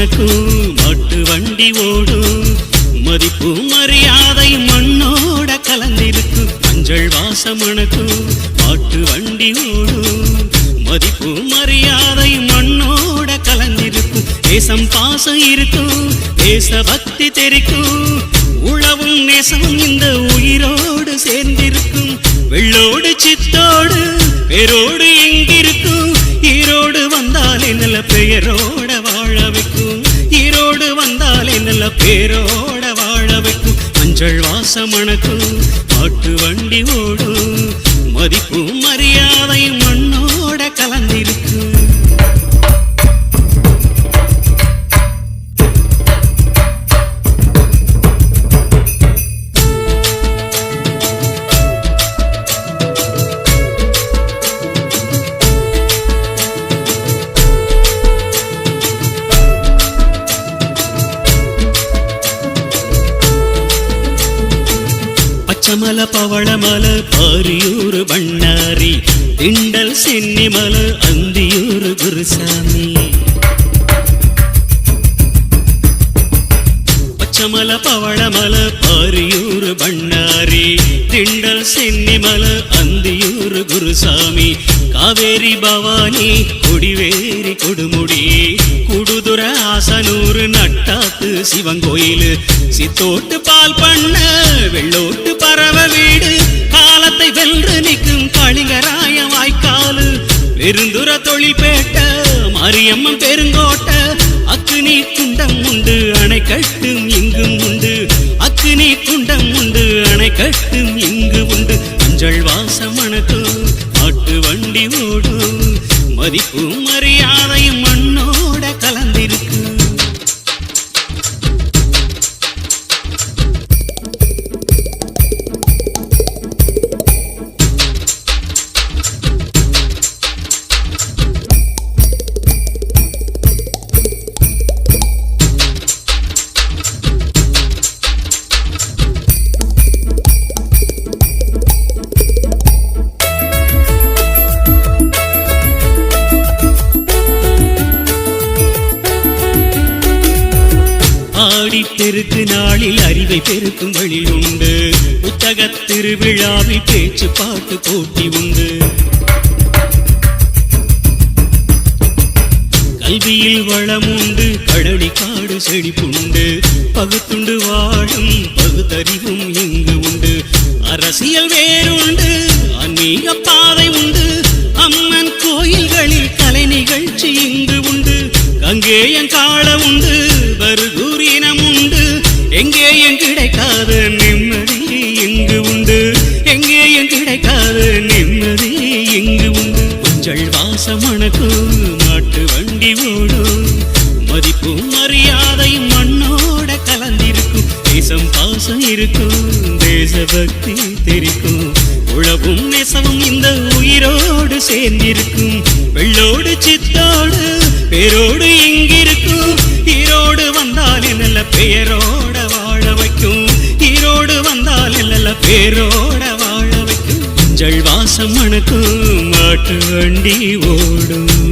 மணக்கும் மாட்டு வண்டி ஓடும் மதிப்பு மரியாதை மண்ணோட கலந்திருக்கும் மஞ்சள் வாசம் மணக்கும் மாட்டு வண்டி ஓடும் மதிப்பு மரியாதை மண்ணோட கலந்திருக்கும் தேசம் பாசம் இருக்கும் தேச பக்தி தெரிக்கும் உழவும் நேசமும் இந்த உயிரோடு சேர்ந்திருக்கும் வெள்ளோடு சித்தோடு பேரோடு எங்கிருக்கும் ஈரோடு வந்தாலே நல்ல பெயரோட வாழ வைக்கும் ஈரோடு வந்தாலே நல்ல பேரோட வாழ வைக்கும் மஞ்சள் வாசம் மணக்கும் மாட்டு வண்டி ஓடும் மதிப்பு மரியாதை மண்ணோட கலந்திருக்கும் பச்சமல பவளமல பாரியூர் பண்ணாரி திண்டல் சென்னிமல அந்தியூர் குருசாமி பச்சமல பவளமல பாரியூர் பண்ணாரி திண்டல் சென்னிமல அந்தியூர் குருசாமி காவேரி பவானி கொடிவேரி கொடுமுடி குடுதுர ஆசனூர் நட்டாத்து சிவங்கோயில் சித்தோட்டு பால் பண்ண வெள்ளோட்டு பறவ வீடு காலத்தை வென்று நிற்கும் காளிங்கராய வாய்க்காலு பெருந்துர தொழிற்பேட்ட மாரியம்மன் பெருங்கோட்ட அக்குனி குண்டம் உண்டு அணை கட்டும் இங்கும் உண்டு அக்குனி குண்டம் உண்டு அணை கட்டும் இங்கு உண்டு மஞ்சள் வாசம் மணக்கும் மாட்டு வண்டி ஓடும் மதிப்பு மரியாதை மண்ணோட கலந்திருக்கு பெருக்கு நாளில் அறிவை பெருக்கும் வழி உண்டு புத்தக திருவிழாவில் பேச்சு பாட்டு போட்டி உண்டு கல்வியில் வளம் உண்டு கடலி காடு செழிப்புண்டு பகுத்துண்டு வாழும் பகுத்தறிவும் இங்கு உண்டு அரசியல் வேறுண்டு ஆன்மீக பாதை உண்டு அம்மன் கோயில்களில் கலை நிகழ்ச்சி இங்கு உண்டு கங்கேயன் காள உண்டு வருகூர் இனம் உண்டு எங்கேயும் கிடைக்காத நிம்மதி இங்கு உண்டு எங்கேயும் கிடைக்காத நிம்மதி இங்கு உண்டு மஞ்சள் வாசம் மணக்கும் மாட்டு வண்டி ஓடும் மதிப்பு மரியாதை மண்ணோட கலந்திருக்கும் தேசம் பாசம் இருக்கும் தேசபக்தி தெரிக்கும் உழவும் நெசவும் இந்த உயிரோடு சேர்ந்திருக்கும் வெள்ளோடு சித்தோடு பேரோடு இங்கிருக்கும் ஈரோடு வந்தால் நல்ல பெயரோட வாழ வைக்கும் ஈரோடு வந்தால் நல்ல பேரோட வாழ வைக்கும் மஞ்சள் வாசம் மணக்கும் மாட்டு வண்டி ஓடும்